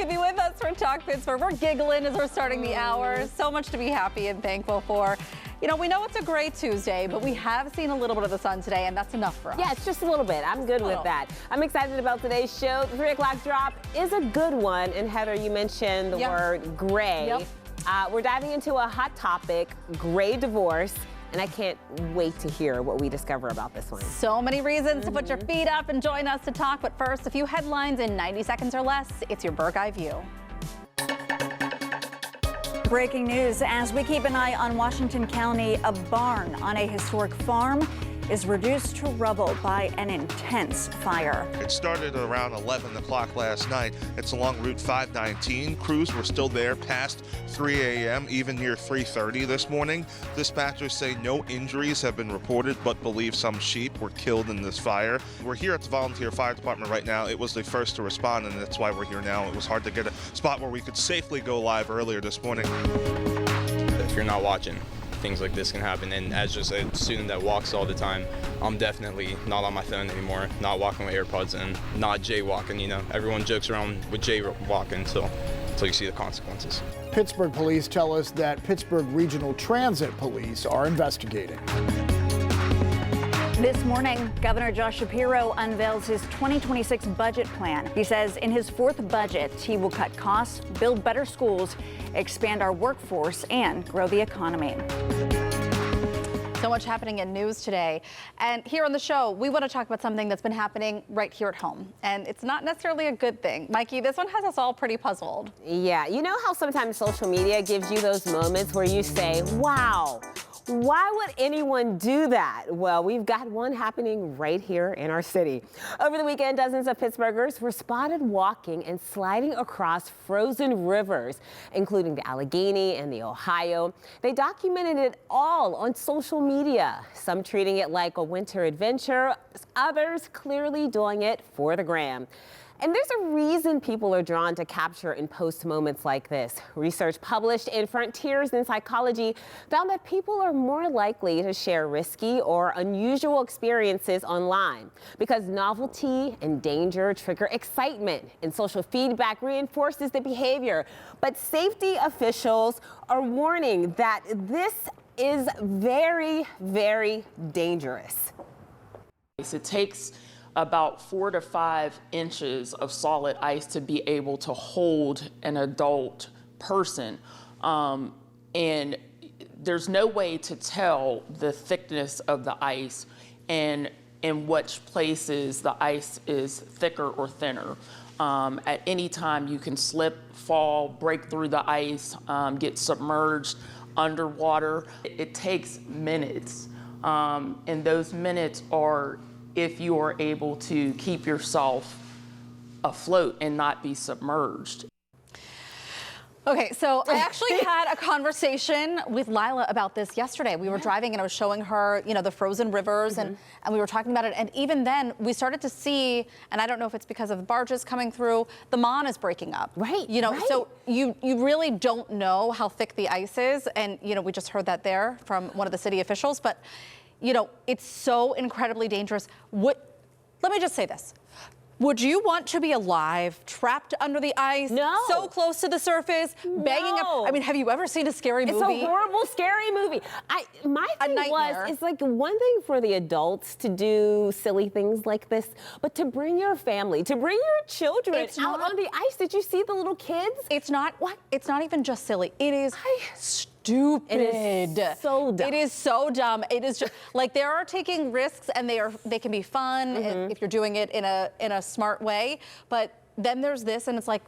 to be with us for Talk Pittsburgh. We're giggling as we're starting the hour. So much to be happy and thankful for. You know, we know it's a great Tuesday, but we have seen a little bit of the sun today, and that's enough for us. Yeah, it's just a little bit. I'm good with that. I'm excited about today's show. The 3 o'clock drop is a good one. And Heather, you mentioned the word gray. We're diving into a hot topic, gray divorce. And I can't wait to hear what we discover about this one. So many reasons to put your feet up and join us to talk. But first, a few headlines in 90 seconds or less. It's your Bird's Eye View. Breaking news as we keep an eye on Washington County, a barn on a historic farm is reduced to rubble by an intense fire. It started around 11 o'clock last night. It's along Route 519. Crews were still there past 3 a.m., even near 3:30 this morning. Dispatchers say no injuries have been reported, but believe some sheep were killed in this fire. We're here at the volunteer fire department right now. It was the first to respond, and that's why we're here now. It was hard to get a spot where we could safely go live earlier this morning. If you're not watching, things like this can happen, and as just a student that walks all the time, I'm definitely not on my phone anymore, not walking with AirPods in, not jaywalking. You know, everyone jokes around with jaywalking until you see the consequences. Pittsburgh police tell us that Pittsburgh Regional Transit Police are investigating. This morning, Governor Josh Shapiro unveils his 2026 budget plan. He says in his fourth budget, he will cut costs, build better schools, expand our workforce, and grow the economy. So much happening in news today. And here on the show, we want to talk about something that's been happening right here at home. And it's not necessarily a good thing. Mikey, this one has us all pretty puzzled. Yeah, you know how sometimes social media gives you those moments where you say, wow, why would anyone do that? Well, we've got one happening right here in our city. Over the weekend, dozens of Pittsburghers were spotted walking and sliding across frozen rivers, including the Allegheny and the Ohio. They documented it all on social media, some treating it like a winter adventure, others clearly doing it for the gram. And there's a reason people are drawn to capture and post moments like this. Research published in Frontiers in Psychology found that people are more likely to share risky or unusual experiences online because novelty and danger trigger excitement, and social feedback reinforces the behavior. But safety officials are warning that this is very, very dangerous. It takes about 4 to 5 inches of solid ice to be able to hold an adult person. And there's no way to tell the thickness of the ice and in which places the ice is thicker or thinner. At any time you can slip, fall, break through the ice, get submerged underwater. It takes minutes, and those minutes are if you are able to keep yourself afloat and not be submerged. Okay, so I actually had a conversation with Lila about this yesterday. We were driving and I was showing her, you know, the frozen rivers and we were talking about it. And even then we started to see, and I don't know if it's because of barges coming through, the Mon is breaking up. Right. You know, so you really don't know how thick the ice is. And, you know, we just heard that there from one of the city officials. But you know, it's so incredibly dangerous. Let me just say this. Would you want to be alive, trapped under the ice, no, so close to the surface, banging up? I mean, have you ever seen a scary movie? It's a horrible, scary movie. My thing was, it's like one thing for the adults to do silly things like this, but to bring your family, to bring your children out on the ice. Did you see the little kids? It's not, it's not even just silly. It is stupid. It is so dumb. It is so dumb. It is just like they are taking risks, and they can be fun if you're doing it in a smart way. But then there's this, and it's like,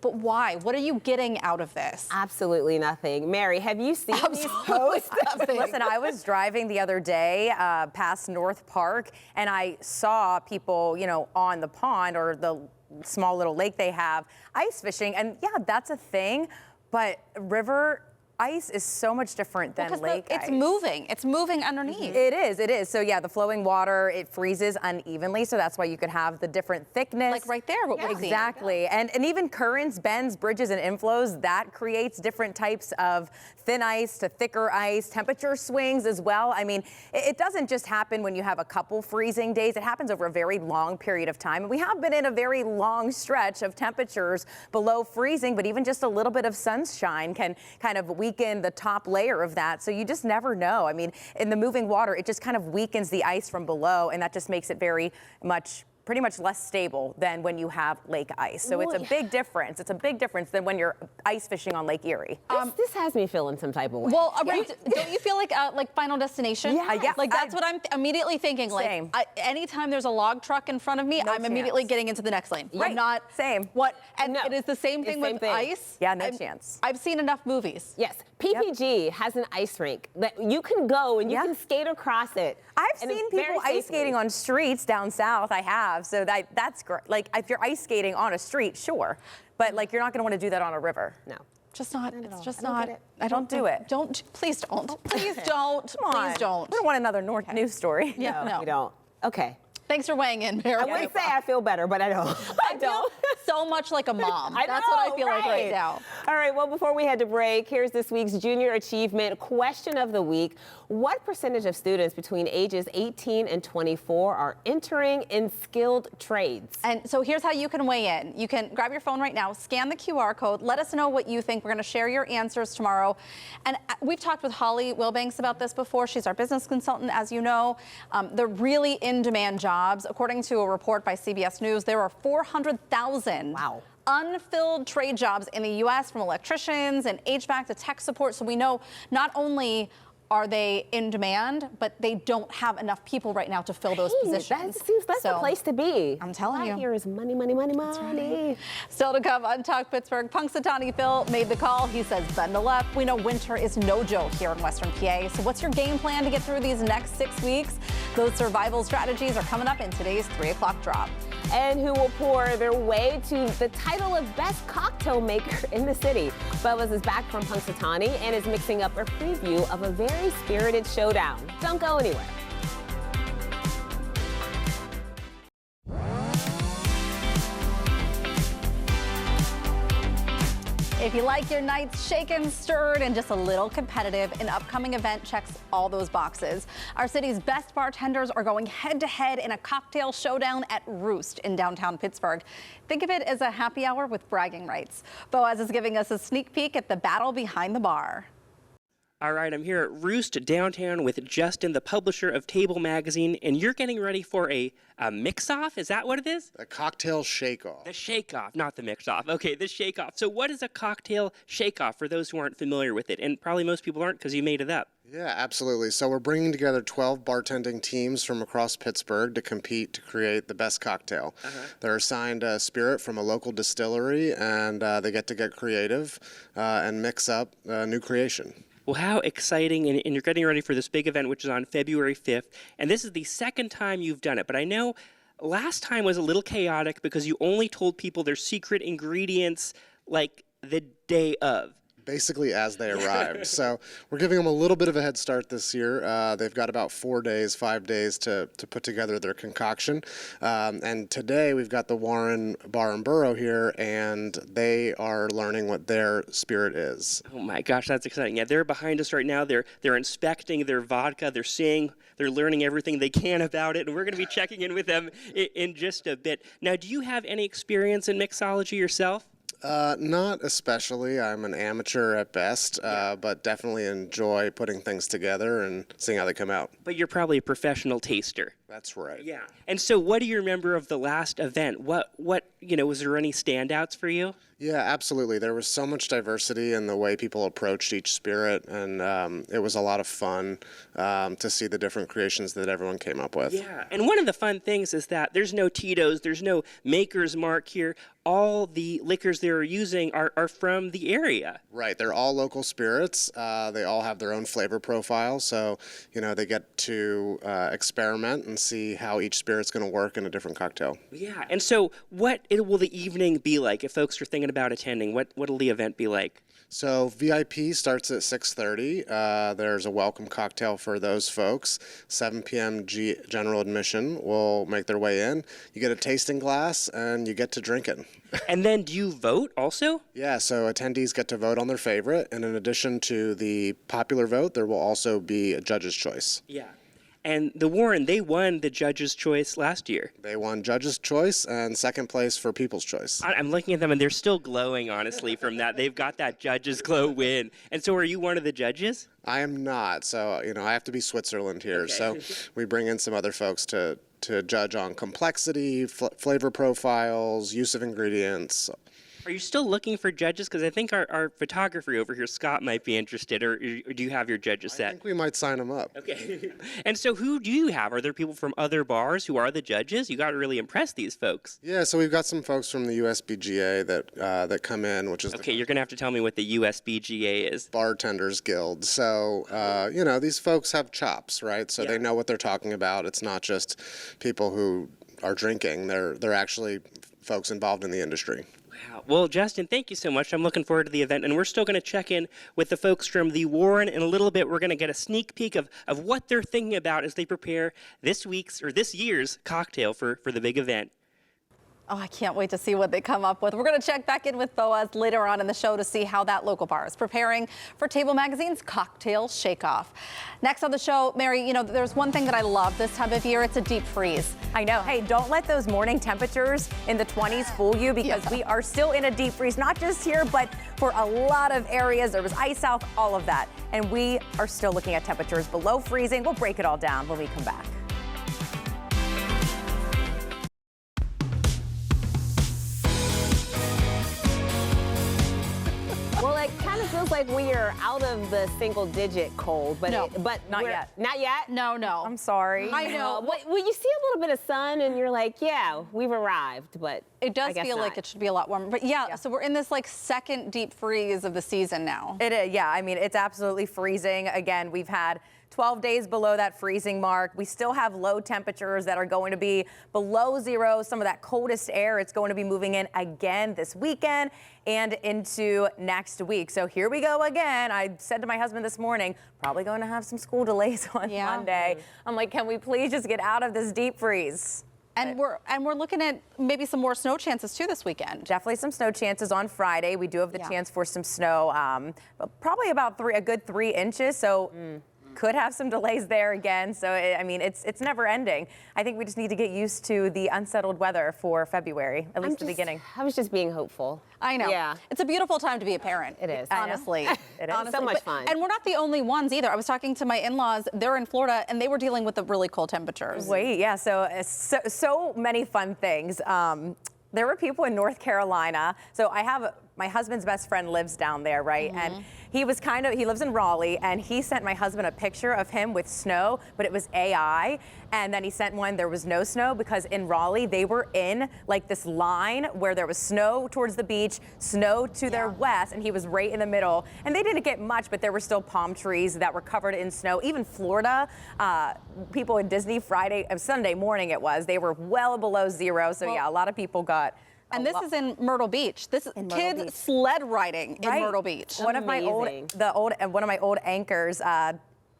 but why? What are you getting out of this? Absolutely nothing. Mary, have you seen these posts? Listen, I was driving the other day past North Park, and I saw people, you know, on the pond or the small little lake they have ice fishing, and yeah, that's a thing. But river ice is so much different than lake ice. It's moving. It's moving underneath. It is. It is. So yeah, the flowing water, it freezes unevenly. So that's why you could have the different thickness. Like right there, what we're seeing. Exactly. And even currents, bends, bridges, and inflows, that creates different types of thin ice to thicker ice, temperature swings as well. I mean, it doesn't just happen when you have a couple freezing days. It happens over a very long period of time. And we have been in a very long stretch of temperatures below freezing, but even just a little bit of sunshine can kind of weaken the top layer of that. So you just never know. I mean, in the moving water, it just kind of weakens the ice from below, and that just makes it pretty much less stable than when you have lake ice. So it's a big difference. It's a big difference than when you're ice fishing on Lake Erie. This has me feeling some type of way. Well, don't you feel like Final Destination? Yeah. Like that's what I'm immediately thinking. Same. Like anytime there's a log truck in front of me, I'm immediately getting into the next lane. Right. I'm not. Same. What? And No. it is the same thing with ice. Yeah, no chance. I've seen enough movies. Yes, PPG has an ice rink that you can go and you can skate across it. I've seen people ice skating on streets down south. I have. So that's great. Like if you're ice skating on a street, sure. But like you're not going to want to do that on a river. No. Just not. It's just I don't not. get it. I don't do it. Please don't. Please don't. Come on. Please don't. We don't want another news story. Yeah. No. We don't. Okay. Thanks for weighing in, Mary. I wouldn't say I feel better, but I don't. I feel so much like a mom. That's what I feel like right now. All right, well, before we head to break, here's this week's Junior Achievement Question of the Week. What percentage of students between ages 18 and 24 are entering in skilled trades? And so here's how you can weigh in. You can grab your phone right now, scan the QR code, let us know what you think. We're going to share your answers tomorrow. And we've talked with Holly Wilbanks about this before. She's our business consultant, as you know. They're really in-demand jobs. According to a report by CBS News, there are 400,000 unfilled trade jobs in the U.S., from electricians and HVAC to tech support. So we know not only are they in demand, but they don't have enough people right now to fill those positions. That's the place to be. I'm telling you. Here is money, money, money, money. Right. Still to come on Talk Pittsburgh, Punxsutawney Phil made the call. He says bundle up. We know winter is no joke here in Western PA. So what's your game plan to get through these next 6 weeks? Those survival strategies are coming up in today's 3 o'clock drop. And who will pour their way to the title of best cocktail maker in the city. Bubba's is back from Punxsutawney and is mixing up a preview of a very spirited showdown. Don't go anywhere. If you like your nights shaken, stirred, and just a little competitive, an upcoming event checks all those boxes. Our city's best bartenders are going head-to-head in a cocktail showdown at Roost in downtown Pittsburgh. Think of it as a happy hour with bragging rights. Boaz is giving us a sneak peek at the battle behind the bar. All right, I'm here at Roost downtown with Justin, the publisher of Table Magazine, and you're getting ready for a mix-off? Is that what it is? A cocktail shake-off. The shake-off, not the mix-off. Okay, the shake-off. So what is a cocktail shake-off for those who aren't familiar with it? And probably most people aren't because you made it up. Yeah, absolutely. So we're bringing together 12 bartending teams from across Pittsburgh to compete to create the best cocktail. They're assigned a spirit from a local distillery, and they get to get creative and mix up a new creation. Well, how exciting, and you're getting ready for this big event, which is on February 5th, and this is the second time you've done it, but I know last time was a little chaotic because you only told people their secret ingredients like the day of. Basically as they arrived. So we're giving them a little bit of a head start this year. They've got about 5 days to put together their concoction. And today we've got the Warren Bar and Borough here, and they are learning what their spirit is. Oh my gosh, that's exciting. Yeah, they're behind us right now. They're inspecting their vodka. They're learning everything they can about it, and we're going to be checking in with them in just a bit. Now, do you have any experience in mixology yourself? Not especially. I'm an amateur at best, but definitely enjoy putting things together and seeing how they come out. But you're probably a professional taster. That's right. Yeah. And so what do you remember of the last event? What was there any standouts for you? Yeah, absolutely. There was so much diversity in the way people approached each spirit, and it was a lot of fun to see the different creations that everyone came up with. Yeah, and one of the fun things is that there's no Tito's, there's no Maker's Mark here. All the liquors they're using are from the area. Right, they're all local spirits. They all have their own flavor profile, so they get to experiment and see how each spirit's going to work in a different cocktail. Yeah, and so what will the evening be like if folks are thinking about attending? What will the event be like? So VIP starts at 6:30. There's a welcome cocktail for those folks. 7 p.m. general admission will make their way in. You get a tasting glass and you get to drink it. And then do you vote also? Yeah, so attendees get to vote on their favorite. And in addition to the popular vote, there will also be a judge's choice. Yeah. And the Warren, they won the Judge's Choice last year. They won Judge's Choice and second place for People's Choice. I'm looking at them, and they're still glowing, honestly, from that. They've got that Judge's Glow win. And so are you one of the judges? I am not. So, I have to be Switzerland here. Okay. So we bring in some other folks to judge on complexity, flavor profiles, use of ingredients. Are you still looking for judges? Because I think our photographer over here, Scott, might be interested. Or do you have your judges set? I think we might sign them up. Okay. And so who do you have? Are there people from other bars who are the judges? You got to really impress these folks. Yeah, so we've got some folks from the USBGA that come in, which is okay. You're gonna have to tell me what the USBGA is. Bartenders Guild. So these folks have chops, right? So they know what they're talking about. It's not just people who are drinking. They're actually folks involved in the industry. Wow. Well, Justin, thank you so much. I'm looking forward to the event, and we're still going to check in with the folks from the Warren in a little bit. We're going to get a sneak peek of what they're thinking about as they prepare this year's cocktail for the big event. Oh, I can't wait to see what they come up with. We're going to check back in with Boaz later on in the show to see how that local bar is preparing for Table Magazine's Cocktail Shake-Off. Next on the show, Mary, there's one thing that I love this time of year. It's a deep freeze. I know. Hey, don't let those morning temperatures in the 20s fool you, because we are still in a deep freeze, not just here, but for a lot of areas. There was ice out, all of that. And we are still looking at temperatures below freezing. We'll break it all down when we come back. Well, it kind of feels like we are out of the single-digit cold, but No, not yet. Not yet? No. I'm sorry. I know. Well, you see a little bit of sun, and you're like, yeah, we've arrived, but It does I guess feel not. like it should be a lot warmer. But yeah, so we're in this second deep freeze of the season now. It is, yeah. I mean, it's absolutely freezing. Again, we've had 12 days below that freezing mark. We still have low temperatures that are going to be below zero. Some of that coldest air, it's going to be moving in again this weekend and into next week. So here we go again. I said to my husband this morning, probably going to have some school delays on Monday. I'm like, can we please just get out of this deep freeze? And we're looking at maybe some more snow chances too this weekend. Definitely some snow chances on Friday. We do have the chance for some snow, probably about a good 3 inches. So could have some delays there again. So it's never ending. I think we just need to get used to the unsettled weather for February, at least the beginning. I was just being hopeful. I know. Yeah. It's a beautiful time to be a parent. It is. Honestly. It is. Honestly. So much fun. And we're not the only ones either. I was talking to my in-laws. They're in Florida, and they were dealing with the really cold temperatures. Wait, yeah. So many fun things. There were people in North Carolina. So my husband's best friend lives down there, right? And he lives in Raleigh, and he sent my husband a picture of him with snow, but it was AI. And then he sent one, there was no snow, because in Raleigh, they were in this line where there was snow towards the beach, snow to their west, and he was right in the middle. And they didn't get much, but there were still palm trees that were covered in snow. Even Florida, people in Disney Sunday morning they were well below zero. So a lot of people got. And this is in Myrtle Beach. This is kids sled riding in Myrtle Beach. One of my old anchors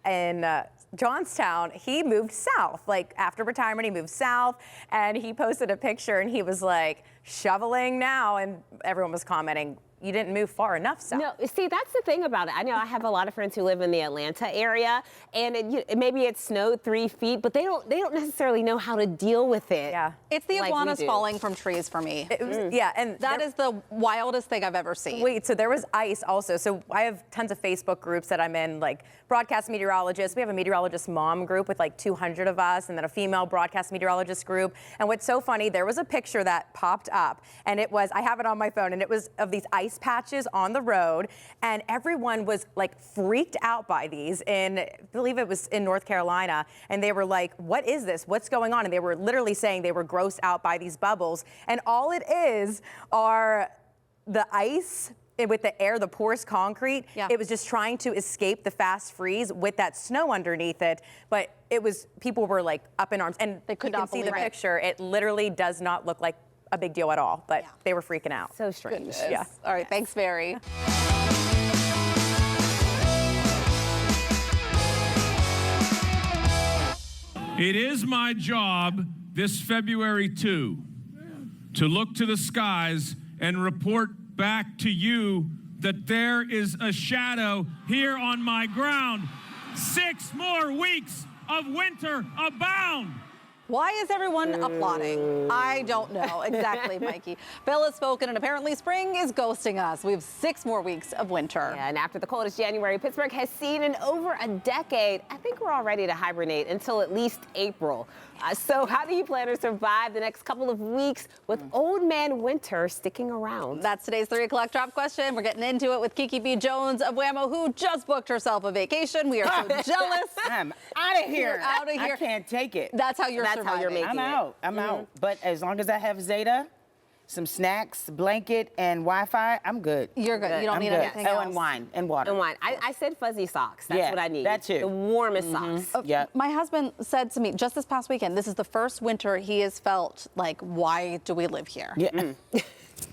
in Johnstown, he moved south. After retirement, he moved south, and he posted a picture, and he was like, shoveling now, and everyone was commenting, you didn't move far enough south. No, see, that's the thing about it. I know I have a lot of friends who live in the Atlanta area, and maybe it snowed 3 feet, but they don't necessarily know how to deal with it. Yeah. It's the iguanas falling from trees for me. Yeah, and that is the wildest thing I've ever seen. Wait, so there was ice also. So I have tons of Facebook groups that I'm in, broadcast meteorologists. We have a meteorologist mom group with 200 of us, and then a female broadcast meteorologist group. And what's so funny, there was a picture that popped up, and I have it on my phone, and it was of these ice patches on the road, and everyone was freaked out by these I believe it was in North Carolina, and they were like, what is this? What's going on? And they were literally saying they were grossed out by these bubbles, and all it is are the ice with the air, the porous concrete. It was just trying to escape the fast freeze with that snow underneath it, but people were up in arms, and they could not see the picture. It literally does not look like a big deal at all, but they were freaking out. So strange. Goodness. Yeah. All right. Thanks, Mary. It is my job this February 2 to look to the skies and report back to you that there is a shadow here on my ground. 6 more weeks of winter abound. Why is everyone applauding? I don't know exactly, Mikey. Bill has spoken, and apparently spring is ghosting us. We have 6 more weeks of winter. Yeah, and after the coldest January Pittsburgh has seen in over a decade, I think we're all ready to hibernate until at least April. So how do you plan to survive the next couple of weeks with old man winter sticking around? That's today's 3 o'clock drop question. We're getting into it with Kiki B. Jones of Whammo, who just booked herself a vacation. We are so jealous. I'm out of here. You're out of here. I can't take it. That's how you're That's surviving. how you're making I'm out. I'm out. But as long as I have Zeta, some snacks, blanket, and Wi-Fi, I'm good. You're good. You don't I'm need good. anything Oh, else. and wine and water. And wine. I said fuzzy socks. That's Yeah, what I need. that too. The warmest socks. Yeah. My husband said to me just this past weekend, this is the first winter he has felt like, why do we live here? Yeah.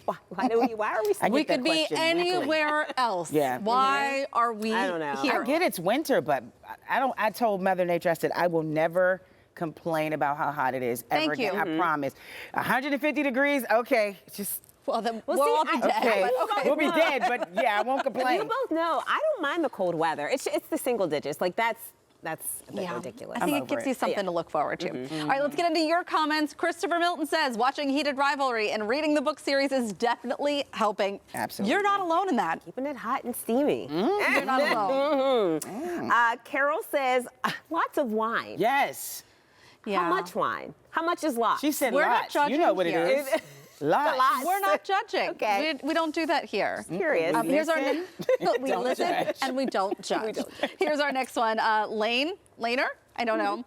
Why are we I We get that could be question weekly. anywhere else. Yeah. Why are we I don't know. here? I get it's winter, but I told Mother Nature, I said, I will never complain about how hot it is ever Thank you. again. I promise. 150 degrees, okay. Just Well, then Well, we'll see, all be dead. okay. but okay. We'll be dead, but yeah, I won't complain. You both know I don't mind the cold weather. It's the single digits. Like that's a bit ridiculous. I think it over gives it. you something to look forward to. All right, let's get into your comments. Christopher Milton says, watching Heated Rivalry and reading the book series is definitely helping. Absolutely. You're not alone in that. Keeping it hot and steamy. You're not alone. Carol says, lots of wine. Yes. Yeah. How much wine? How much is lots? She said We're not lots. You know judging what here. it is. Lots. Lots. We're not judging. Okay. We don't do that here. Curious. Here's our Listen. we Don't listen judge. and we don't judge. Here's our next one. Laner? I don't know.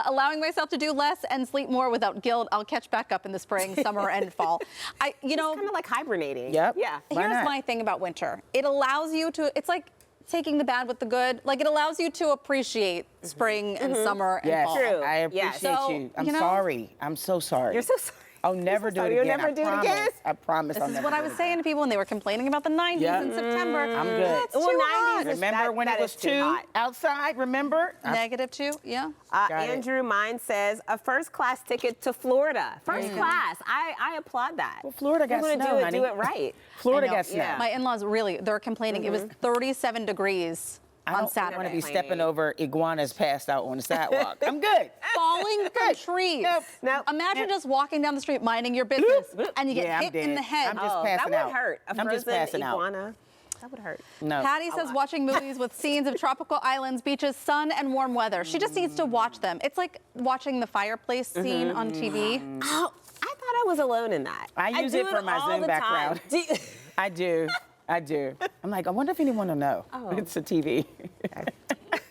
Allowing myself to do less and sleep more without guilt. I'll catch back up in the spring, summer, and fall. Kind of like hibernating. Yep. Yeah. Why Here's not? my thing about winter. It allows you to, it's like taking the bad with the good. Like it allows you to appreciate spring and summer and Yes, fall. True. I appreciate Yes. So, you. I'm you know- sorry. I'm so sorry. You're so sorry. I'll never do it You'll again. never I do it promise. again? I promise I'll This is never what I do was it saying to people when they were complaining about the 90s Yeah. in September. I'm good. It's Well, too 90s hot. is- Remember when that it is was too 2 hot. outside? Remember? -2, yeah. Got it. Andrew Mine says a first class ticket to Florida. First class. I applaud that. Well, Florida got You're gonna snow, do it, honey. do it right. Florida I know. got snow. Yeah. My in-laws really, they're complaining. It was 37 degrees I on don't Saturday. want to be stepping over iguanas passed out on the sidewalk. I'm good. Falling from trees. Nope. Imagine just walking down the street minding your business and you get Yeah, I'm hit in dead. the head. I'm just That passing would out. hurt. A I'm just frozen passing out. iguana. That would hurt. No. Patty says watching movies with scenes of tropical islands, beaches, sun, and warm weather. She just needs to watch them. It's like watching the fireplace scene on TV. Oh, I thought I was alone in that. I use do it for my all Zoom the time. background. Do you- I do. I'm like, I wonder if anyone will know. It's a TV.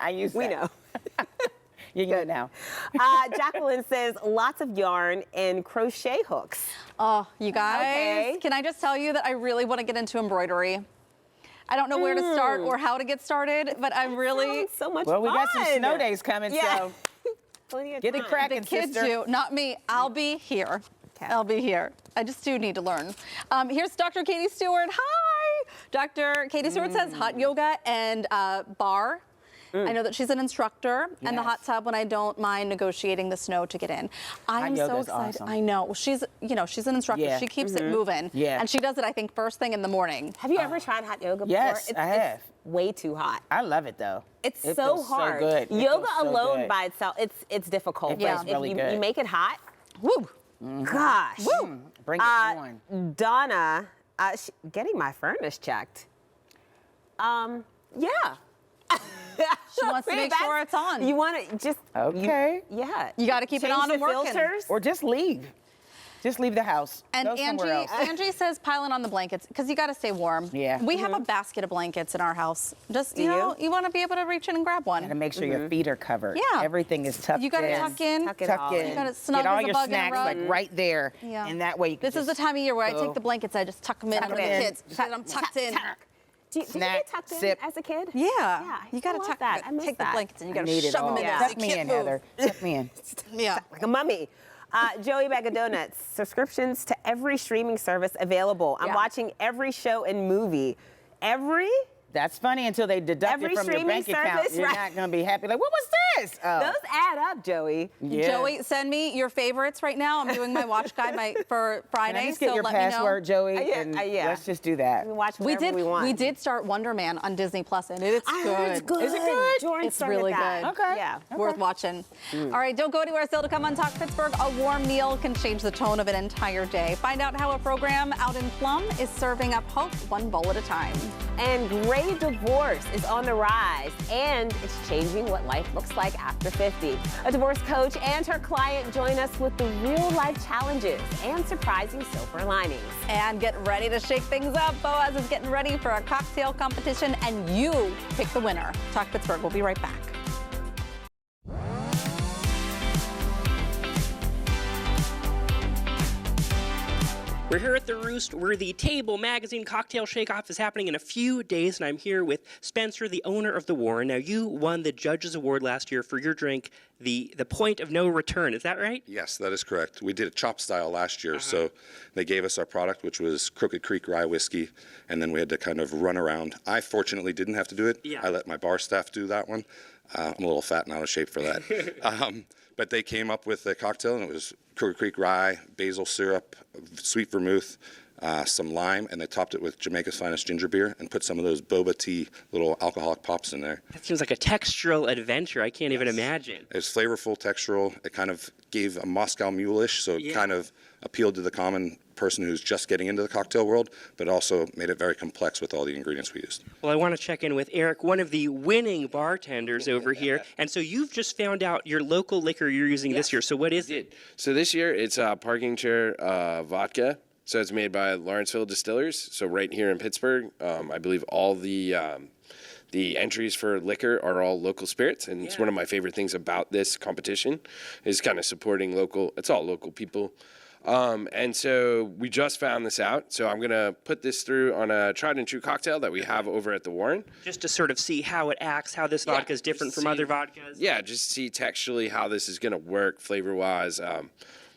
I use We that. know. You know now. Jacqueline says lots of yarn and crochet hooks. Oh, you guys, Okay. can I just tell you that I really want to get into embroidery? I don't know where to start or how to get started, but I'm really... Sounds so much Well, we got some fun. snow days coming, Yeah. so Plenty of get it time. cracking, The kids sister. do, not me. I'll be here. I'll be here. I just do need to learn. Here's Dr. Katie Stewart. Hi! Dr. Katie Stewart says hot yoga and bar. I know that she's an instructor, and the hot tub when I don't mind negotiating the snow to get in. I am so yoga's excited. awesome. I know. Well, she's an instructor. Yeah. She keeps it moving. Yeah. And she does it, I think, first thing in the morning. Have you ever tried hot yoga before? Yes, I have. It's way too hot. I love it though. It's It so feels hard. So good. It Yoga feels so alone good. by itself, it's difficult. It But feels if really you, good. you make it hot, Woo! gosh. Woo! Bring it on. Donna, getting my furnace checked. Yeah. She wants to make sure it's on. You want to just Okay. yeah. You got to keep it Change on the and working. filters. Or just leave. Just leave the house. And Go somewhere else. Angie says piling on the blankets because you got to stay warm. Yeah. We have a basket of blankets in our house. Just, Do you know, you? you want to be able to reach in and grab one. And make sure your feet are covered. Yeah. Everything is tucked You got to in. tuck in. Tuck it Tuck all in. You got it snug Get all as a your bug in a snacks rug. like right there. Yeah. And that way you can This is the just time of year where I go. take the blankets, I just tuck them in Tuck for the them in. kids. So that I'm tucked in. Did you Snack, get tucked in sip. as a kid? Yeah. I You got to love tuck that. I miss take the that. blankets and you I got to need it shove all. them in there. Tuck so you me can't in, move. Heather. Tuck me in. Yeah. Like a mummy. Joey Bag of Donuts, subscriptions to every streaming service available. I'm Yeah. watching every show and movie. Every? That's funny until they deduct Every it from your streaming bank account. service, You're right. not going to be happy. Like, what was this? Oh. Those add up, Joey. Yeah. Joey, send me your favorites right now. I'm doing my watch guide for Friday, Can I just get so your let password, me know. Joey? Yeah, and yeah. let's just do that. We watch whatever we want. We did start Wonder Man on Disney Plus, and it's I good. heard it's good. Is it good? Jordan It's started really that. good. Okay. Yeah. Worth watching. All right, don't go anywhere. Still to come on Talk Pittsburgh. A warm meal can change the tone of an entire day. Find out how a program out in Plum is serving up hope one bowl at a time. And gray divorce is on the rise, and it's changing what life looks like after 50. A divorce coach and her client join us with the real-life challenges and surprising silver linings. And get ready to shake things up. Boaz is getting ready for a cocktail competition, and you pick the winner. Talk Pittsburgh. We'll be right back. We're here at the Roost, where the Table Magazine Cocktail Shake-Off is happening in a few days, and I'm here with Spencer, the owner of the Warren. Now, you won the Judges Award last year for your drink, the Point of No Return. Is that right? Yes, that is correct. We did it chop style last year, so they gave us our product, which was Crooked Creek Rye Whiskey, and then we had to kind of run around. I fortunately didn't have to do it. Yeah. I let my bar staff do that one. I'm a little fat and out of shape for that. But they came up with a cocktail, and it was Crooked Creek Rye, basil syrup, sweet vermouth, some lime, and they topped it with Jamaica's Finest ginger beer and put some of those boba tea little alcoholic pops in there. That seems like a textural adventure. I can't even imagine. It's flavorful, textural. It kind of gave a Moscow Mule-ish, so it kind of appealed to the common person who's just getting into the cocktail world, but also made it very complex with all the ingredients we used. Well, I want to check in with Eric, one of the winning bartenders over here. And so you've just found out your local liquor you're using this year. So what is it? So this year it's Parking Chair vodka. So it's made by Lawrenceville Distillers. So right here in Pittsburgh, I believe all the entries for liquor are all local spirits, and it's one of my favorite things about this competition is kind of supporting local. It's all local people. And so we just found this out. So I'm going to put this through on a tried and true cocktail that we have over at the Warren. Just to sort of see how it acts, how this vodka is different from other vodkas. Yeah, just see texturally how this is going to work flavor-wise.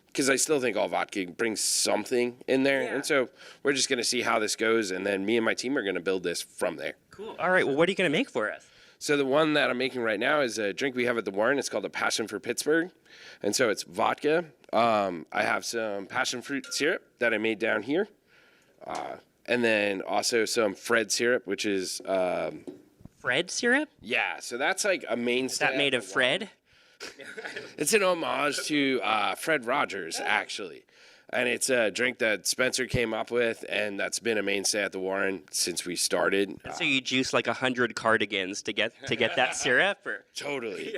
Because I still think all vodka brings something in there. And so we're just going to see how this goes. And then me and my team are going to build this from there. Cool. All right. Well, what are you going to make for us? So the one that I'm making right now is a drink we have at the Warren. It's called a Passion for Pittsburgh. And so it's vodka. I have some passion fruit syrup that I made down here. And then also some Fred syrup, which is... Fred syrup? Yeah, so that's like a mainstay. Is that made of Fred? It's an homage to Fred Rogers, actually. And it's a drink that Spencer came up with, and that's been a mainstay at the Warren since we started. So you juice like 100 cardigans to get that syrup? Or? Totally.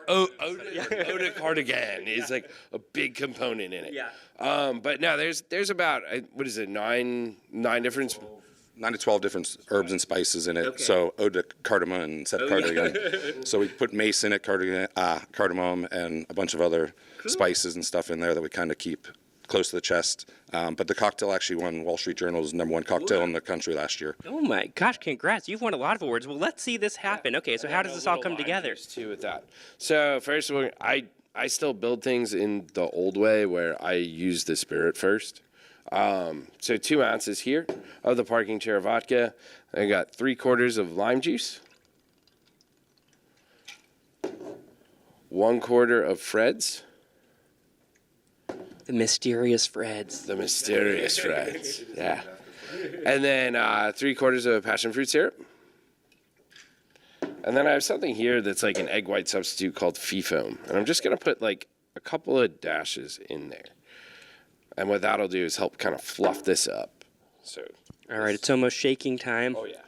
Oda cardigan is like a big component in it. Yeah. But no, there's about, what is it, nine different... 9 to 12 different herbs and spices in it. So ode to cardamom instead of cardigan. So we put mace in it, cardamom, and a bunch of other spices and stuff in there that we kind of keep close to the chest. But the cocktail actually won Wall Street Journal's #1 cocktail in the country last year. Oh my gosh, congrats. You've won a lot of awards. Well, let's see this happen. Okay, so how does this all come together? Too with that. So first of all, I still build things in the old way where I use the spirit first. So 2 ounces here of the Parking Chair vodka. I got 3/4 of lime juice. 1/4 of Fred's. The mysterious Freds. The mysterious Freds, yeah. And then 3/4 of passion fruit syrup. And then I have something here that's like an egg white substitute called Fee Foam. And I'm just going to put like a couple of dashes in there. And what that'll do is help kind of fluff this up. So. All right, it's almost shaking time. Oh, yeah.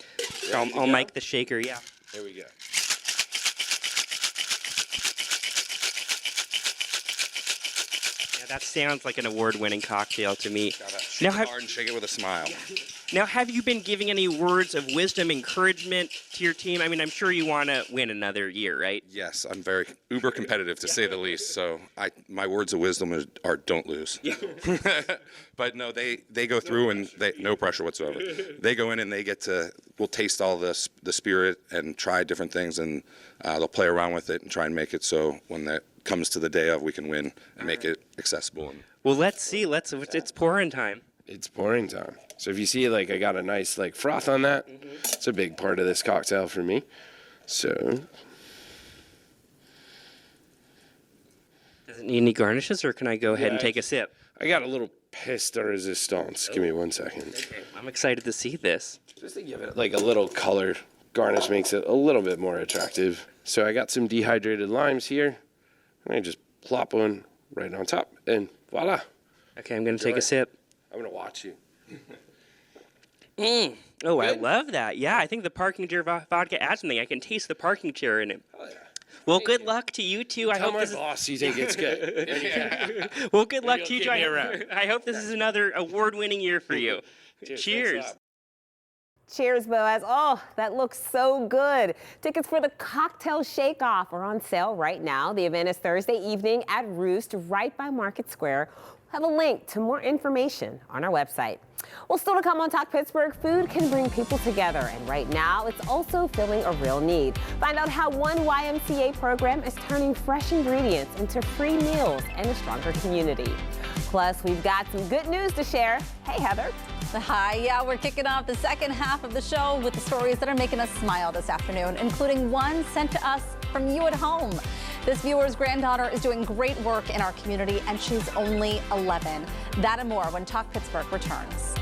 I'll make the shaker, yeah. There we go. Yeah, that sounds like an award-winning cocktail to me. Shake it hard and shake it with a smile. Now, have you been giving any words of wisdom, encouragement to your team? I mean, I'm sure you want to win another year, right? Yes, I'm very uber competitive to say the least. So my words of wisdom are don't lose. Yeah. But no, they go through and no pressure whatsoever. They go in and we'll taste all the spirit and try different things, and they'll play around with it and try and make it so when that comes to the day of, we can win and make it accessible. Well, let's see. It's pouring time. It's pouring time. So if you see, like, I got a nice, like, froth on that. It's a big part of this cocktail for me. So. Does it need any garnishes, or can I go ahead and take a sip? I got a little piste de resistance. Give me 1 second. Okay, I'm excited to see this. Just to give it, like, a little color. Garnish makes it a little bit more attractive. So I got some dehydrated limes here. And I just plop one right on top, and voila. Okay, I'm going to take a sip. I'm going to watch you. Oh, I love that. Yeah, I think the parking chair vodka adds something. I can taste the parking chair in it. Oh, yeah. Well, good luck to you two. Tell my boss you think it's good. Well, good luck to you two. Keep me around. I hope this is another award-winning year for you. Cheers. Cheers, Boaz. Oh, that looks so good. Tickets for the Cocktail Shake-Off are on sale right now. The event is Thursday evening at Roost, right by Market Square. We'll have a link to more information on our website. Well, still to come on Talk Pittsburgh, food can bring people together, and right now it's also filling a real need. Find out how one YMCA program is turning fresh ingredients into free meals and a stronger community. Plus, we've got some good news to share. Hey, Heather. Hi, yeah, we're kicking off the second half of the show with the stories that are making us smile this afternoon, including one sent to us from you at home. This viewer's granddaughter is doing great work in our community, and she's only 11. That and more when Talk Pittsburgh returns.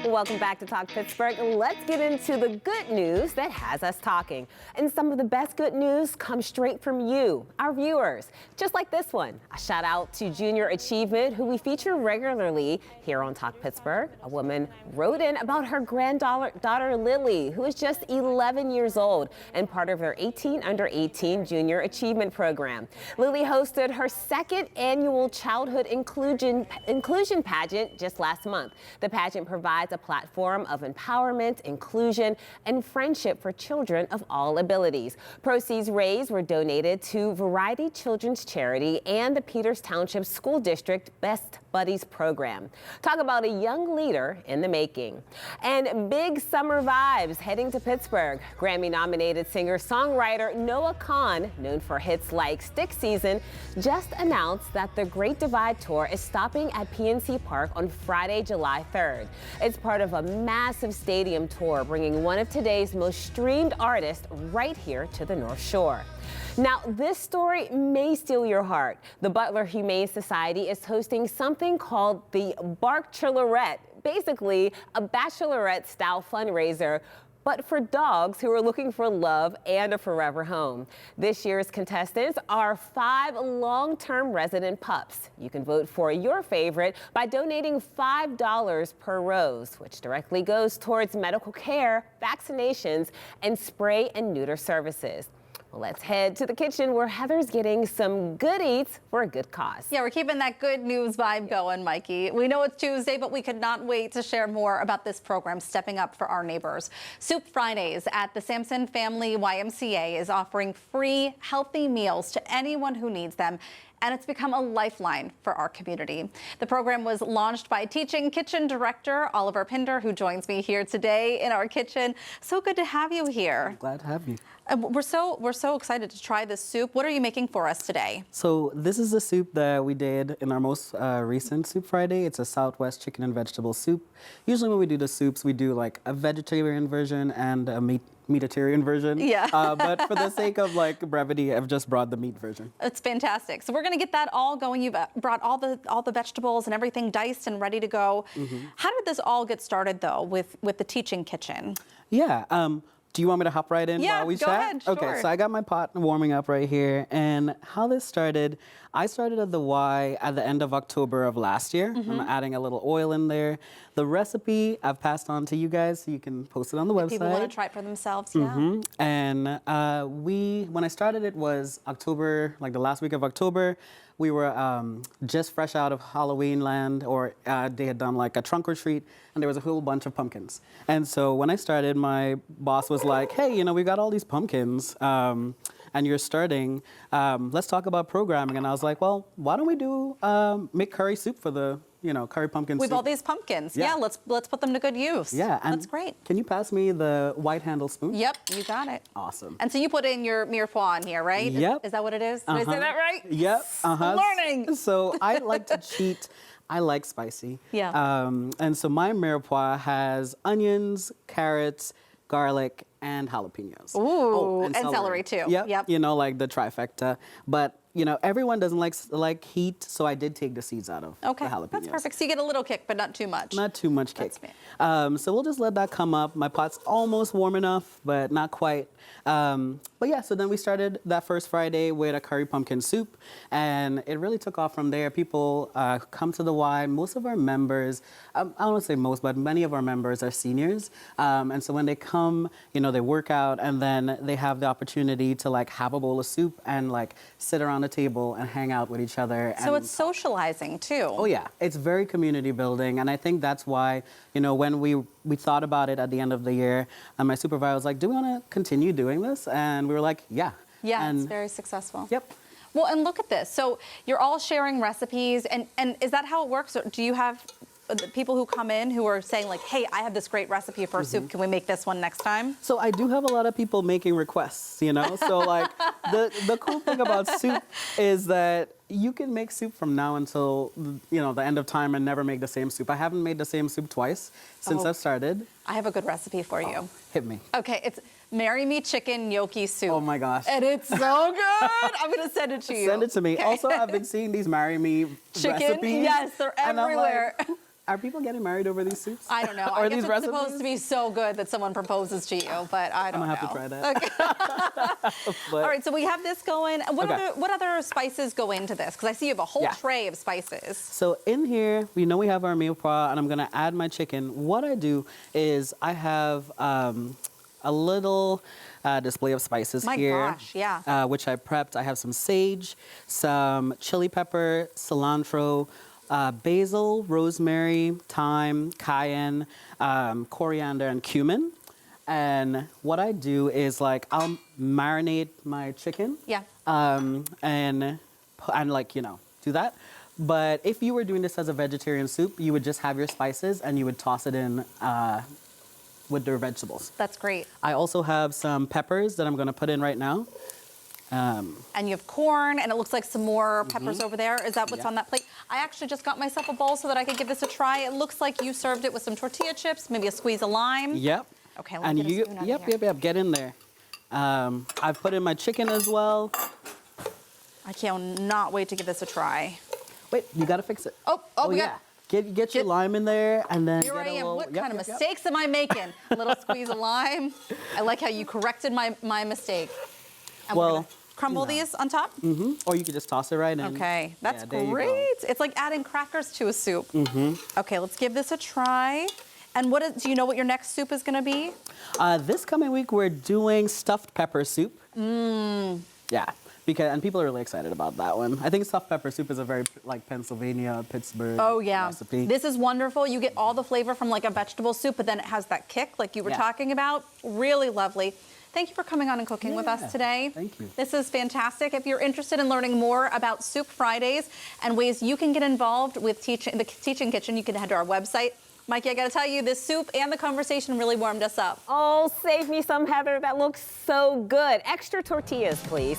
Welcome back to Talk Pittsburgh. Let's get into the good news that has us talking. And some of the best good news comes straight from you, our viewers. Just like this one. A shout out to Junior Achievement, who we feature regularly here on Talk Pittsburgh. A woman wrote in about her granddaughter Lily, who is just 11 years old and part of their 18 under 18 Junior Achievement program. Lily hosted her second annual childhood inclusion pageant just last month. The pageant provides a platform of empowerment, inclusion, and friendship for children of all abilities. Proceeds raised were donated to Variety Children's Charity and the Peters Township School District Best Buddies program. Talk about a young leader in the making. And big summer vibes heading to Pittsburgh. Grammy-nominated singer-songwriter Noah Kahan, known for hits like Stick Season, just announced that the Great Divide Tour is stopping at PNC Park on Friday, July 3rd. It's part of a massive stadium tour, bringing one of today's most streamed artists right here to the North Shore. Now, this story may steal your heart. The Butler Humane Society is hosting something called the Barkchillerette, basically a bachelorette-style fundraiser, but for dogs who are looking for love and a forever home. This year's contestants are 5 long-term resident pups. You can vote for your favorite by donating $5 per rose, which directly goes towards medical care, vaccinations, and spay and neuter services. Well, let's head to the kitchen where Heather's getting some good eats for a good cause. Yeah, we're keeping that good news vibe going, Mikey. We know it's Tuesday, but we could not wait to share more about this program stepping up for our neighbors. Soup Fridays at the Sampson Family YMCA is offering free, healthy meals to anyone who needs them, and it's become a lifeline for our community. The program was launched by Teaching Kitchen Director Oliver Pinder, who joins me here today in our kitchen. So good to have you here. I'm glad to have you. We're so excited to try this soup. What are you making for us today? So this is the soup that we did in our most recent Soup Friday. It's a Southwest chicken and vegetable soup. Usually when we do the soups, we do like a vegetarian version and a meatitarian version. Yeah. But for the sake of like brevity, I've just brought the meat version. It's fantastic. So we're going to get that all going. You've brought all the vegetables and everything diced and ready to go. Mm-hmm. How did this all get started though with the Teaching Kitchen? Yeah. Do you want me to hop right in while we go chat? ahead, sure. Okay, so I got my pot warming up right here. And how this started, I started at the Y at the end of October of last year. Mm-hmm. I'm adding a little oil in there. The recipe I've passed on to you guys, so you can post it on the website. People want to try it for themselves, yeah. Mm-hmm. And when I started it was October, like the last week of October. We were just fresh out of Halloween land, or they had done like a trunk or treat, and there was a whole bunch of pumpkins. And so when I started, my boss was like, hey, we got all these pumpkins, and you're starting. Let's talk about programming. And I was like, well, why don't we make curry soup for the curry pumpkin With soup. all these pumpkins. Yeah. Yeah, let's put them to good use. Yeah, and that's great. Can you pass me the white handle spoon? Yep, you got it. Awesome. And so you put in your mirepoix in here, right? Yep. Is that what it is? Did I say that right? Yep. I'm learning. So I like to cheat. I like spicy. Yeah. And so my mirepoix has onions, carrots, garlic, and jalapenos. Ooh, and celery too. Yep. Yep. Like the trifecta. But everyone doesn't like heat, so I did take the seeds out of the jalapenos. That's perfect. So you get a little kick, but not too much. Not too much kick. So we'll just let that come up. My pot's almost warm enough, but not quite. But yeah, so then we started that first Friday with a curry pumpkin soup, and it really took off from there. People come to the Y. Most of our members, I don't want to say most, but many of our members are seniors. And so when they come, they work out, and then they have the opportunity to have a bowl of soup and sit around the table and hang out with each other. So it's socializing too. Oh yeah, it's very community building, and I think that's why when we thought about it at the end of the year, and my supervisor was like, "Do we want to continue doing this?" And we were like, "Yeah." Yeah, and it's very successful. Yep. Well, and look at this. So you're all sharing recipes, and is that how it works? Or do you have the people who come in who are saying "Hey, I have this great recipe for a soup. Can we make this one next time?" So I do have a lot of people making requests, So the cool thing about soup is that you can make soup from now until the end of time and never make the same soup. I haven't made the same soup twice since I've started. I have a good recipe for you. Hit me. Okay, it's Marry Me Chicken Gnocchi Soup. Oh my gosh. And it's so good. I'm going to send it to you. Send it to me. Okay. Also, I've been seeing these Marry Me Chicken? recipes. Yes, they're and I'm everywhere. like, are people getting married over these soups? I don't know. Or I guess these it's recipes? supposed to be so good that someone proposes to you, but I don't know. I'm going to have to try that. All right, so we have this going. What Okay. what other spices go into this? Because I see you have a whole tray of spices. So in here, we have our mirepoix, and I'm going to add my chicken. What I do is I have a little display of spices My here. gosh, yeah. Which I prepped. I have some sage, some chili pepper, cilantro, basil, rosemary, thyme, cayenne, coriander, and cumin. And what I do is I'll marinate my chicken. Yeah. And do that. But if you were doing this as a vegetarian soup, you would just have your spices and you would toss it in with their vegetables. That's great. I also have some peppers that I'm going to put in right now. And you have corn, and it looks like some more peppers over there. Is that what's on that plate? I actually just got myself a bowl so that I could give this a try. It looks like you served it with some tortilla chips, maybe a squeeze of lime. Yep. Okay, let me get a spoon out of here. Get in there. I've put in my chicken as well. I cannot wait to give this a try. Wait, you got to fix it. Oh, we got. Get your lime in there, and then Here I get a am. little, What kind of mistakes am I making? A little squeeze of lime. I like how you corrected my mistake. And we're gonna crumble these on top? Or you could just toss it right in. Okay, that's there you go. great. It's like adding crackers to a soup. Okay, let's give this a try. And do you know what your next soup is going to be? This coming week, we're doing stuffed pepper soup. Yeah, and people are really excited about that one. I think stuffed pepper soup is a very Pennsylvania, Pittsburgh recipe. This is wonderful. You get all the flavor from a vegetable soup, but then it has that kick like you were talking about. Really lovely. Thank you for coming on and cooking with us today. Thank you. This is fantastic. If you're interested in learning more about Soup Fridays and ways you can get involved with the Teaching Kitchen, you can head to our website. Mikey, I got to tell you, this soup and the conversation really warmed us up. Oh, save me some, Heather. That looks so good. Extra tortillas, please.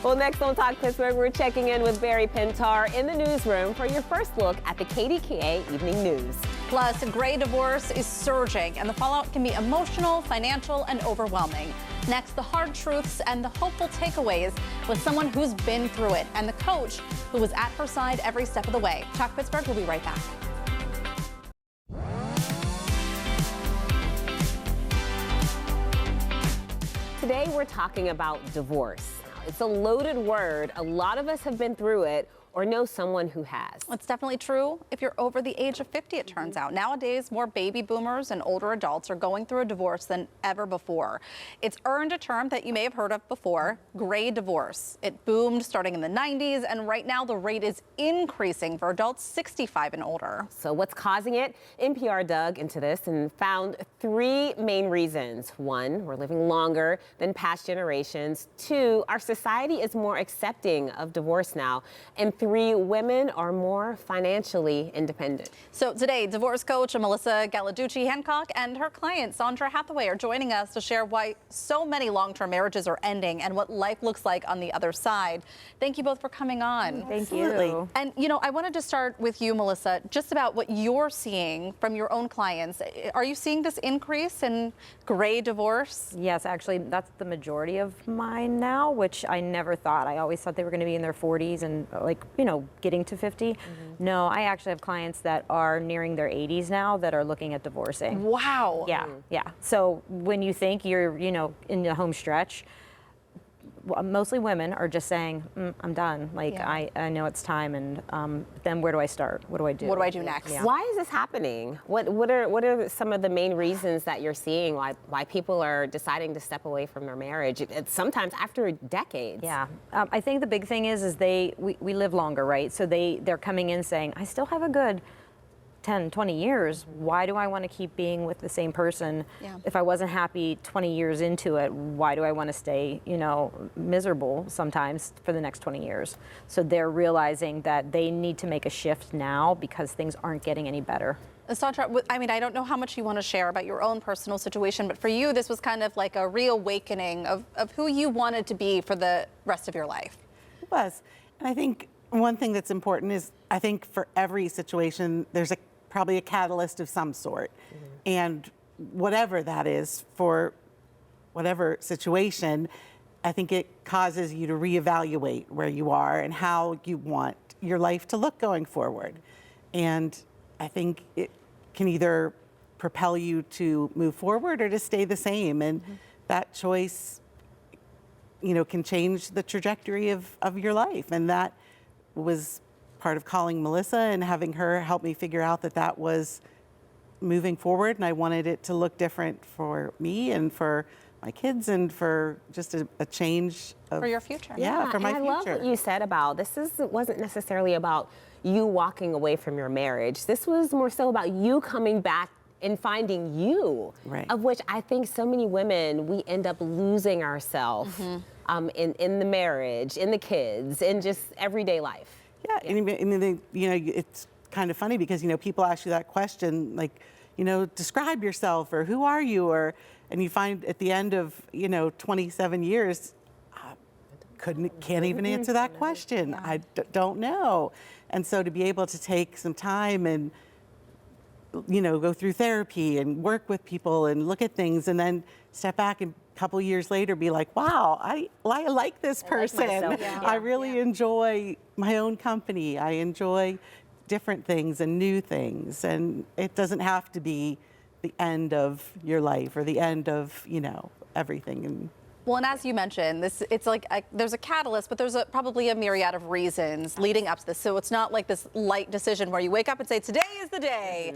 Well, next on Talk Pittsburgh, we're checking in with Barry Pintar in the newsroom for your first look at the KDKA Evening News. Plus, gray divorce is surging, and the fallout can be emotional, financial, and overwhelming. Next, the hard truths and the hopeful takeaways with someone who's been through it and the coach who was at her side every step of the way. Talk Pittsburgh, we'll be right back. Today, we're talking about divorce. It's a loaded word. A lot of us have been through it or know someone who has. It's definitely true if you're over the age of 50, it turns out. Nowadays, more baby boomers and older adults are going through a divorce than ever before. It's earned a term that you may have heard of before, gray divorce. It boomed starting in the 90s, and right now the rate is increasing for adults 65 and older. So what's causing it? NPR dug into this and found three main reasons. One, we're living longer than past generations. Two, our society is more accepting of divorce now. And three, women are more financially independent. So today, divorce coach Melissa Galaducci-Hancock and her client Sandra Hathaway are joining us to share why so many long-term marriages are ending and what life looks like on the other side. Thank you both for coming on. Thank you. And I wanted to start with you, Melissa, just about what you're seeing from your own clients. Are you seeing this increase in gray divorce? Yes, actually, that's the majority of mine now, which I never thought. I always thought they were going to be in their 40s and getting to 50. No, I actually have clients that are nearing their 80s now that are looking at divorcing. Wow. Yeah, yeah. So when you think you're, in the home stretch, mostly women are just saying, I'm done. Like, I know it's time, and then where do I start? What do I do? What do I do next? Yeah. Why is this happening? What are some of the main reasons that you're seeing why people are deciding to step away from their marriage? It's sometimes after decades. Yeah, I think the big thing is we live longer, right? So they're coming in saying, I still have a good 10, 20 years. Why do I want to keep being with the same person? Yeah. If I wasn't happy 20 years into it, why do I want to stay, miserable sometimes for the next 20 years? So they're realizing that they need to make a shift now because things aren't getting any better. Sandra, I don't know how much you want to share about your own personal situation, but for you, this was kind of like a reawakening of who you wanted to be for the rest of your life. It was. And I think one thing that's important is I think for every situation, there's probably a catalyst of some sort. And whatever that is for whatever situation, I think it causes you to reevaluate where you are and how you want your life to look going forward. And I think it can either propel you to move forward or to stay the same. And that choice, can change the trajectory of your life. And that was part of calling Melissa and having her help me figure out that was moving forward, and I wanted it to look different for me and for my kids and for just a change for your future. Yeah, for my future. I love what you said about wasn't necessarily about you walking away from your marriage. This was more so about you coming back and finding you, right. Of which I think so many women, we end up losing ourselves in the marriage, in the kids, in just everyday life. Yeah, and it's kind of funny because, people ask you that question, like, describe yourself or who are you? And you find at the end of, 27 years, can't even answer that question. Yeah. I don't know. And so to be able to take some time and, go through therapy and work with people and look at things and then step back and a couple years later be like, wow, I like this person. I really enjoy my own company. I enjoy different things and new things. And it doesn't have to be the end of your life or the end of, everything. Well, and as you mentioned, it's like there's a catalyst, but there's probably a myriad of reasons leading up to this. So it's not like this light decision where you wake up and say, today is the day.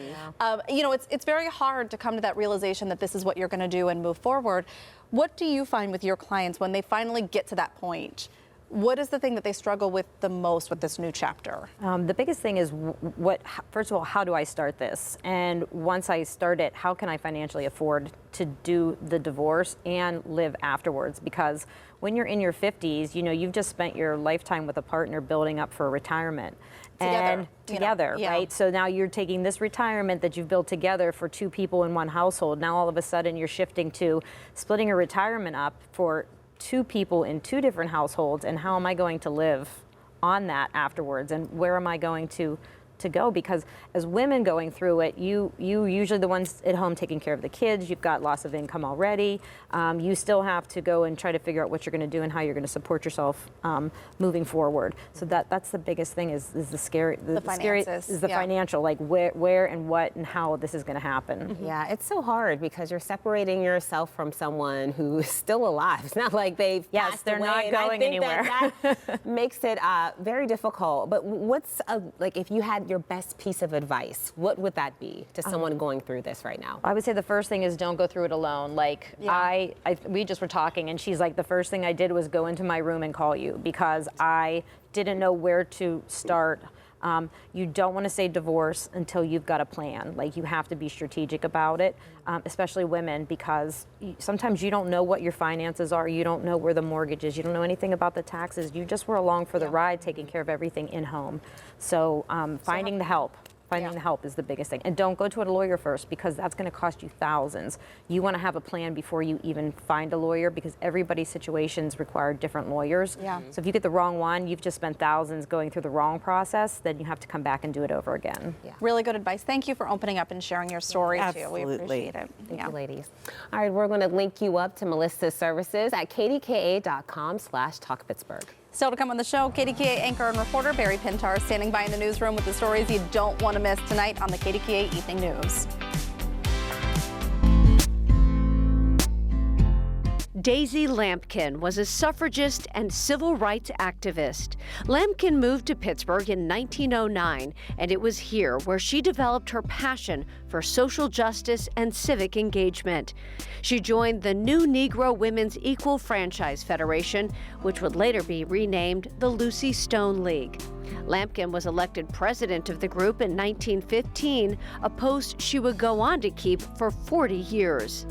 It's very hard to come to that realization that this is what you're going to do and move forward. What do you find with your clients when they finally get to that point? What is the thing that they struggle with the most with this new chapter? The biggest thing is first of all, how do I start this? And once I start it, how can I financially afford to do the divorce and live afterwards? Because when you're in your 50s, you've just spent your lifetime with a partner building up for retirement. Together, right? So now you're taking this retirement that you've built together for two people in one household. Now all of a sudden you're shifting to splitting a retirement up for two people in two different households, and how am I going to live on that afterwards, and where am I going to go? Because as women going through it, you usually the ones at home taking care of the kids, you've got loss of income already. You still have to go and try to figure out what you're going to do and how you're going to support yourself moving forward. So that's the biggest thing is the scary is the financial, like where and what and how this is going to happen. Yeah, it's so hard because you're separating yourself from someone who is still alive. It's not like they've passed they're away, not and going I think anywhere. That makes it very difficult. But what's if you had your best piece of advice, what would that be to someone going through this right now? I would say the first thing is don't go through it alone. Like we just were talking and she's like, the first thing I did was go into my room and call you because I didn't know where to start. You don't want to say divorce until you've got a plan. Like, you have to be strategic about it, especially women, because sometimes you don't know what your finances are. You don't know where the mortgage is. You don't know anything about the taxes. You just were along for the ride, taking care of everything in home. So finding the help. Finding the help is the biggest thing. And don't go to a lawyer first, because that's going to cost you thousands. You want to have a plan before you even find a lawyer, because everybody's situations require different lawyers. Yeah. So if you get the wrong one, you've just spent thousands going through the wrong process, then you have to come back and do it over again. Yeah. Really good advice. Thank you for opening up and sharing your story, too. We appreciate it. Thank you, ladies. All right, we're going to link you up to Melissa's services at kdka.com/talkpittsburgh. Still to come on the show, KDKA anchor and reporter Barry Pintar standing by in the newsroom with the stories you don't want to miss tonight on the KDKA Evening News. Daisy Lampkin was a suffragist and civil rights activist. Lampkin moved to Pittsburgh in 1909, and it was here where she developed her passion for social justice and civic engagement. She joined the New Negro Women's Equal Franchise Federation, which would later be renamed the Lucy Stone League. Lampkin was elected president of the group in 1915, a post she would go on to keep for 40 years.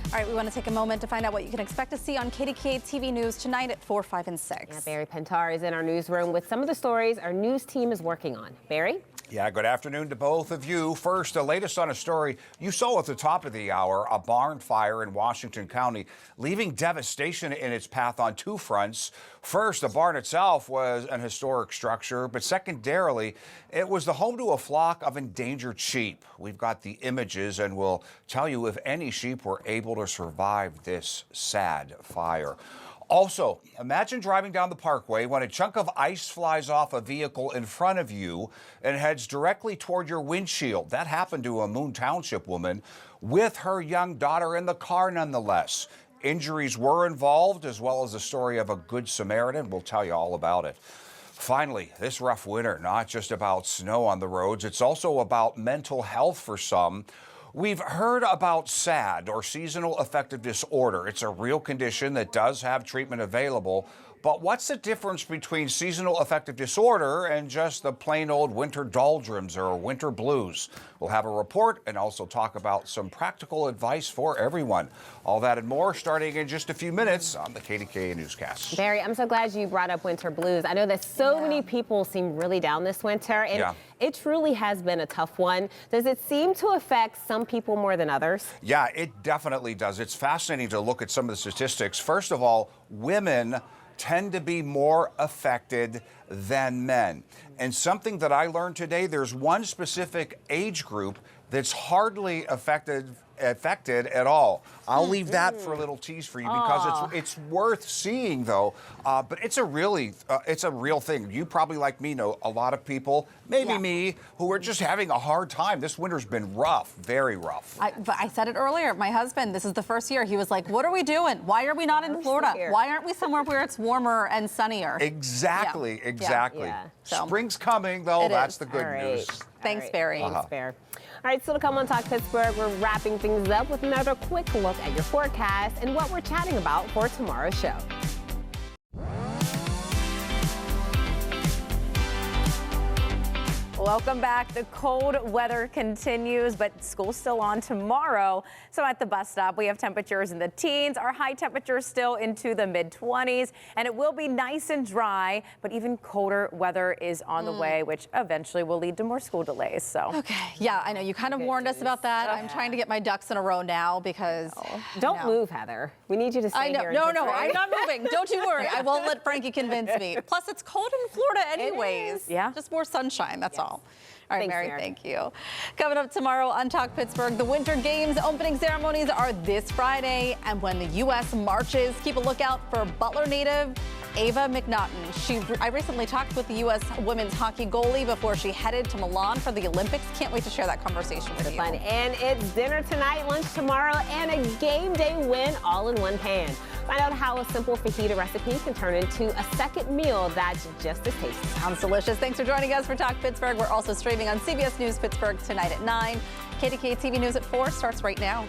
All right, we want to take a moment to find out what you can expect to see on KDKA TV News tonight at 4, 5, and 6. Yeah, Barry Pintar is in our newsroom with some of the stories our news team is working on. Barry? Yeah, good afternoon to both of you. First, the latest on a story you saw at the top of the hour, a barn fire in Washington County, leaving devastation in its path on two fronts. First, the barn itself was an historic structure, but secondarily, it was the home to a flock of endangered sheep. We've got the images, and we'll tell you if any sheep were able to survive this sad fire. Also, imagine driving down the parkway when a chunk of ice flies off a vehicle in front of you and heads directly toward your windshield. That happened to a Moon Township woman with her young daughter in the car nonetheless. Injuries were involved, as well as the story of a Good Samaritan. We'll tell you all about it. Finally, this rough winter, not just about snow on the roads, it's also about mental health for some. We've heard about SAD, or seasonal affective disorder. It's a real condition that does have treatment available. But what's the difference between seasonal affective disorder and just the plain old winter doldrums or winter blues? We'll have a report and also talk about some practical advice for everyone. All that and more starting in just a few minutes on the KDKA Newscast. Barry, I'm so glad you brought up winter blues. I know that so many people seem really down this winter, and it truly has been a tough one. Does it seem to affect some people more than others? Yeah, it definitely does. It's fascinating to look at some of the statistics. First of all, women tend to be more affected than men. And something that I learned today, there's one specific age group that's hardly affected at all. I'll leave that for a little tease for you because it's worth seeing, though. But it's a real thing. You probably, like me, know a lot of people, maybe me, who are just having a hard time. This winter's been rough, very rough. But I said it earlier. My husband, this is the first year. He was like, "What are we doing? Why are we not in Florida? Why aren't we somewhere where it's warmer and sunnier?" Exactly. So, spring's coming, though. That's the good news. Thanks, Barry. Thanks, Barry. All right, so to come on Talk Pittsburgh, we're wrapping things up with another quick look at your forecast and what we're chatting about for tomorrow's show. Welcome back. The cold weather continues, but school's still on tomorrow. So at the bus stop, we have temperatures in the teens. Our high temperatures still into the mid-20s, and it will be nice and dry, but even colder weather is on the way, which eventually will lead to more school delays. So okay, yeah, I know you kind of warned us about that. I'm trying to get my ducks in a row now because don't move, Heather. We need you to stay here. No, I'm not moving. Don't you worry. I won't let Frankie convince me. Plus, it's cold in Florida anyways. Yeah, just more sunshine. That's all. All right, Thanks, Mary, thank you. Coming up tomorrow on Talk Pittsburgh, the Winter Games opening ceremonies are this Friday. And when the U.S. marches, keep a lookout for Butler native Ava McNaughton. I recently talked with the U.S. women's hockey goalie before she headed to Milan for the Olympics. Can't wait to share that conversation with you. Fun. And it's dinner tonight, lunch tomorrow, and a game day win all in one pan. Find out how a simple fajita recipe can turn into a second meal that's just as tasty. Sounds delicious. Thanks for joining us for Talk Pittsburgh. We're also streaming on CBS News Pittsburgh tonight at 9. KDKA TV News at 4 starts right now.